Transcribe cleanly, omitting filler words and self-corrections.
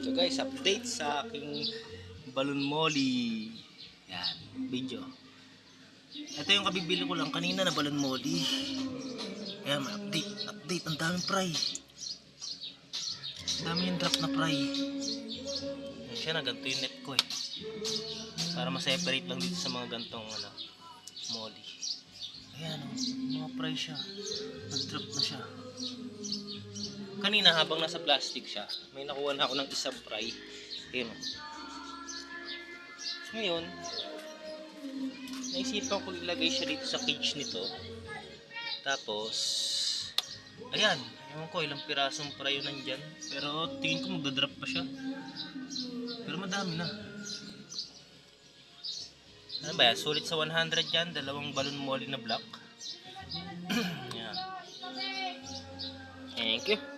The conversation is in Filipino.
So guys, update sa aking balon molly. Yan, video. Ito yung kabibili ko lang kanina na balon molly. Ayan, update. Ang daming fry. Ang dami yung drop na fry. Ayan siya na, ganito yung net ko eh. Para ma-separate lang dito sa mga gantong molly. Ayan o, mga fry siya. Nag-drop na siya. Kanina habang nasa plastic siya, may nakuha na ako ng isang fry. Ayan o. Ngayon, naisipan ko ilagay siya dito sa cage nito. Tapos, ayan, ewan ko ilang pirasong fry yun nandyan. Pero tingin ko magdadrop pa siya. Pero madami na. Ano ba yan? Sulit sa 100 yan. Dalawang balon molly na black. Ayan. Thank you.